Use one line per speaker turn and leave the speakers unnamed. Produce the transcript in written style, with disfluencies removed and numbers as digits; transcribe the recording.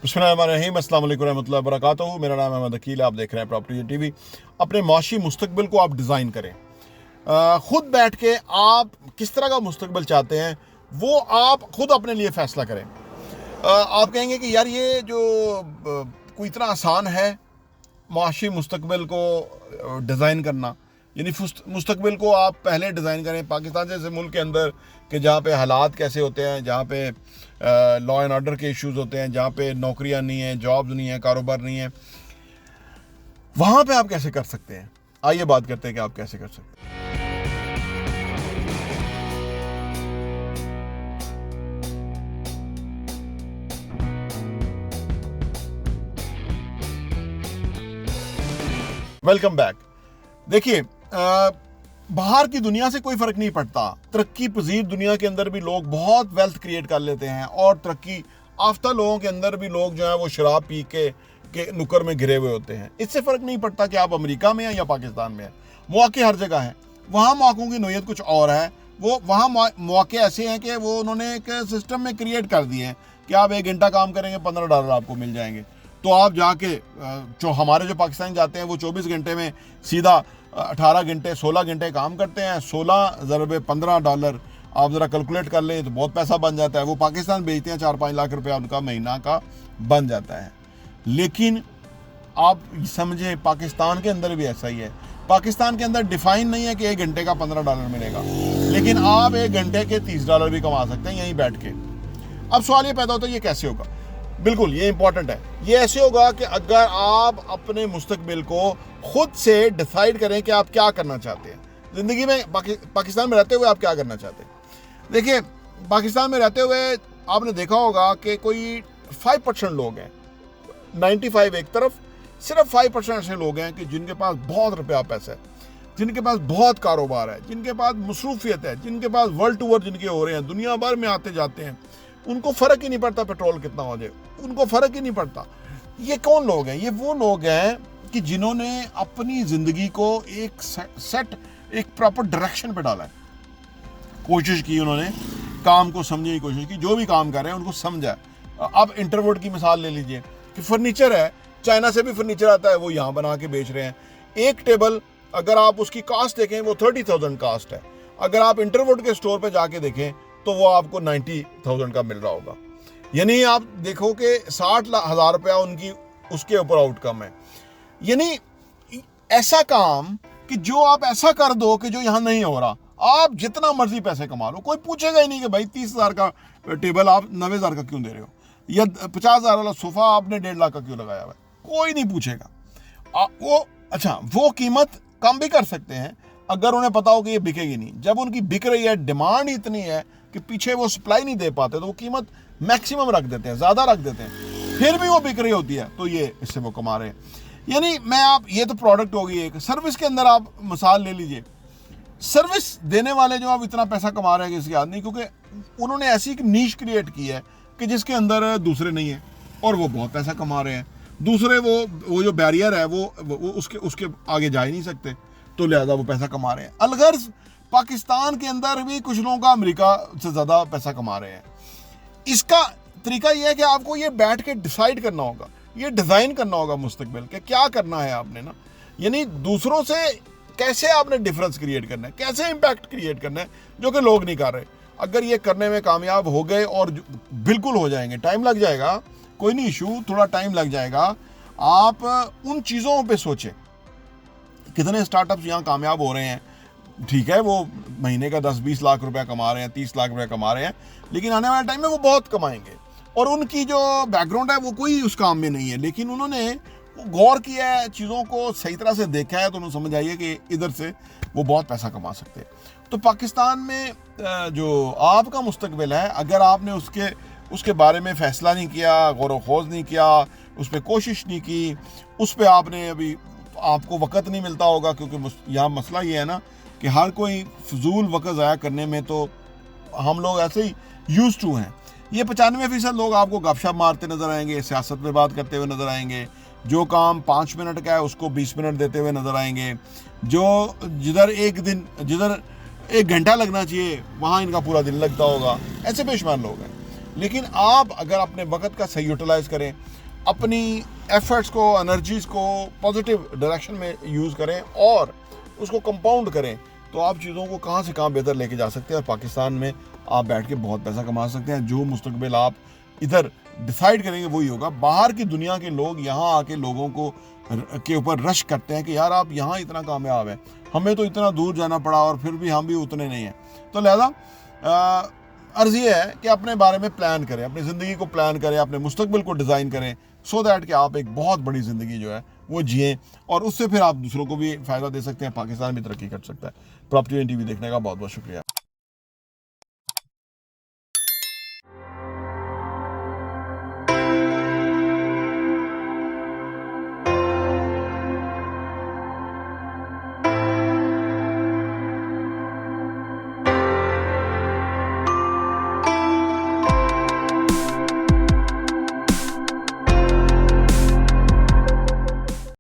बिस्मिल्लाहिर्रहमानिर्रहीम, अस्सलाम वालेकुम रहमतुल्लाहि व बरकातहू। मेरा नाम अहमद अकील, आप देख रहे हैं प्रॉपर्टी टीवी। अपने माशी मुस्तकबिल को आप डिज़ाइन करें। ख़ुद बैठ के आप किस तरह का मुस्तकबिल चाहते हैं वो आप ख़ुद अपने लिए फ़ैसला करें। आप कहेंगे कि यार ये जो कोई इतना आसान है माशी मुस्तकबिल को डिज़ाइन करना, यानी मुस्तकबिल को आप पहले डिज़ाइन करें पाकिस्तान जैसे मुल्क के अंदर कि जहाँ पे हालात कैसे होते हैं, जहाँ पे लॉ एंड ऑर्डर के इश्यूज़ होते हैं, जहाँ पे नौकरियाँ नहीं हैं, जॉब्स नहीं है, कारोबार नहीं है, वहाँ पे आप कैसे कर सकते हैं। आइए बात करते हैं कि आप कैसे कर सकते हैं। Welcome back. देखिए, बाहर की दुनिया से कोई फ़र्क नहीं पड़ता। तरक्की पजीर दुनिया के अंदर भी लोग बहुत वेल्थ क्रिएट कर लेते हैं और तरक्की याफ्ता लोगों के अंदर भी लोग जो है वो शराब पी के नुक्कर में घिरे हुए होते हैं। इससे फ़र्क नहीं पड़ता कि आप अमेरिका में हैं या पाकिस्तान में हैं। मौके हर जगह हैं। वहाँ मौक़ों की नोयत कुछ और है। वो वहाँ मौके ऐसे हैं कि वो उन्होंने एक सिस्टम में क्रिएट कर दिए हैं कि आप 1 घंटा काम करेंगे $15 आपको मिल जाएंगे। तो आप जाके जो हमारे जो पाकिस्तानी जाते हैं वो 24 घंटे में सीधा 18 घंटे 16 घंटे काम करते हैं। 16 ज़रबे $15 आप ज़रा कैलकुलेट कर लें तो बहुत पैसा बन जाता है। वो पाकिस्तान भेजते हैं, 4-5 लाख रुपया उनका महीना का बन जाता है। लेकिन आप समझें पाकिस्तान के अंदर भी ऐसा ही है। पाकिस्तान के अंदर डिफ़ाइन नहीं है कि 1 घंटे का $15 मिलेगा, लेकिन आप 1 घंटे के $30 भी कमा सकते हैं यहीं बैठ के। अब सवाल ये पैदा होता है ये कैसे होगा। बिल्कुल ये इंपॉर्टेंट है। ये ऐसे होगा कि अगर आप अपने मुस्तकबिल को खुद से डिसाइड करें कि आप क्या करना चाहते हैं ज़िंदगी में। पाकिस्तान में रहते हुए आप क्या करना चाहते हैं। देखिए, पाकिस्तान में रहते हुए आपने देखा होगा कि कोई 5% लोग हैं, 95 एक तरफ, सिर्फ 5% ऐसे लोग हैं कि जिनके पास बहुत रुपया पैसा है, जिनके पास बहुत कारोबार है, जिनके पास मसरूफियत है, जिनके पास वर्ल्ड टूर जिनके हो रहे हैं, दुनिया भर में आते जाते हैं, उनको फ़र्क ही नहीं पड़ता पेट्रोल कितना हो जाए, उनको फ़र्क ही नहीं पड़ता। ये कौन लोग हैं? ये वो लोग हैं कि जिन्होंने अपनी ज़िंदगी को एक प्रॉपर डायरेक्शन पे डाला है। कोशिश की उन्होंने, काम को समझने की कोशिश की, जो भी काम कर रहे हैं उनको समझा। अब इंटरवुड की मिसाल ले लीजिए कि फर्नीचर है, चाइना से भी फर्नीचर आता है, वो यहाँ बना के बेच रहे हैं। एक टेबल अगर आप उसकी कास्ट देखें वो 30,000 कास्ट है। अगर आप इंटरवुड के स्टोर पर जाके देखें तो वो आपको 90,000 का मिल रहा होगा। यानी आप देखो कि 60,000 रुपया उनकी उसके ऊपर आउटकम है। यानी ऐसा काम कि जो आप ऐसा कर दो कि जो यहाँ नहीं हो रहा, आप जितना मर्जी पैसे कमा लो, कोई पूछेगा ही नहीं कि भाई 30,000 का टेबल आप 90,000 का क्यों दे रहे हो, या 50,000 वाला सोफा आपने 1.5 लाख का क्यों लगाया हुआ है, कोई नहीं पूछेगा। वो कीमत कम भी कर सकते हैं अगर उन्हें पता हो कि ये बिकेगी नहीं। जब उनकी बिक रही है, डिमांड इतनी है कि पीछे वो सप्लाई नहीं दे पाते, तो वो कीमत मैक्सिमम रख देते हैं, ज़्यादा रख देते हैं, फिर भी वो बिक रही होती है, तो ये इससे वो कमा रहे हैं। यानी ये तो प्रोडक्ट होगी। एक सर्विस के अंदर आप मिसाल ले लीजिए। सर्विस देने वाले जो आप इतना पैसा कमा रहे हैं किसी याद नहीं, क्योंकि उन्होंने ऐसी एक नीश क्रिएट की है कि जिसके अंदर दूसरे नहीं है और वो बहुत पैसा कमा रहे हैं। दूसरे वो जो बैरियर है वो उसके आगे जा ही नहीं सकते, तो लिहाजा वो पैसा कमा रहे हैं। अलगर्ज पाकिस्तान के अंदर भी कुछ लोगों का अमेरिका से ज़्यादा पैसा कमा रहे हैं। इसका तरीका यह है कि आपको ये बैठ के डिसाइड करना होगा, ये डिज़ाइन करना होगा मुस्तकबिल के क्या करना है आपने ना। यानी दूसरों से कैसे आपने डिफरेंस क्रिएट करना है, कैसे इम्पैक्ट क्रिएट करना है जो कि लोग नहीं कर रहे। अगर ये करने में कामयाब हो गए, और बिल्कुल हो जाएंगे, टाइम लग जाएगा, कोई नहीं इशू, थोड़ा टाइम लग जाएगा। आप उन चीज़ों पे सोचें। कितने स्टार्टअप्स यहाँ कामयाब हो रहे हैं, ठीक है, वो महीने का 10-20 लाख रुपया कमा रहे हैं, 30 लाख रुपया कमा रहे हैं, लेकिन आने वाले टाइम में वो बहुत कमाएंगे। और उनकी जो बैकग्राउंड है वो कोई उस काम में नहीं है, लेकिन उन्होंने गौर किया है, चीज़ों को सही तरह से देखा है, तो उन्हें समझ आई है कि इधर से वो बहुत पैसा कमा सकते हैं। तो पाकिस्तान में जो आपका मुस्तकबिल है, अगर आपने उसके बारे में फ़ैसला नहीं किया, गौर खोज नहीं किया, उस पर कोशिश नहीं की, उस पर आपने अभी आपको वक़्त नहीं मिलता होगा, क्योंकि यहाँ मसला ये है ना कि हर कोई फजूल वक़्त ज़ाया करने में तो हम लोग ऐसे ही यूज़ टू हैं। ये 95% लोग आपको गपशप मारते नज़र आएंगे, सियासत पे बात करते हुए नज़र आएंगे, जो काम 5 मिनट का है उसको 20 मिनट देते हुए नज़र आएंगे, जो जिधर 1 घंटा लगना चाहिए वहाँ इनका पूरा दिन लगता होगा। ऐसे बेशुमार लोग हैं। लेकिन आप अगर अपने वक्त का सही यूटिलाइज करें, अपनी एफर्ट्स को, एनर्जीज को पॉजिटिव डायरेक्शन में यूज़ करें और उसको कंपाउंड करें, तो आप चीज़ों को कहाँ से कहाँ बेहतर लेके जा सकते हैं और पाकिस्तान में आप बैठ के बहुत पैसा कमा सकते हैं। जो मुस्तकबिल आप इधर डिसाइड करेंगे वही होगा। बाहर की दुनिया के लोग यहाँ आके लोगों को के ऊपर रश करते हैं कि यार आप यहाँ इतना कामयाब है, हमें तो इतना दूर जाना पड़ा और फिर भी हम भी उतने नहीं हैं। तो लिहाजा अर्ज़ ये है कि अपने बारे में प्लान करें, अपनी ज़िंदगी को प्लान करें, अपने मुस्तकबिल को डिज़ाइन करें, सो दैट कि आप एक बहुत बड़ी ज़िंदगी जो है वो जिएं और उससे फिर आप दूसरों को भी फ़ायदा दे सकते हैं, पाकिस्तान भी तरक्की कर सकता है। प्रॉपर्टी TV देखने का बहुत बहुत शुक्रिया।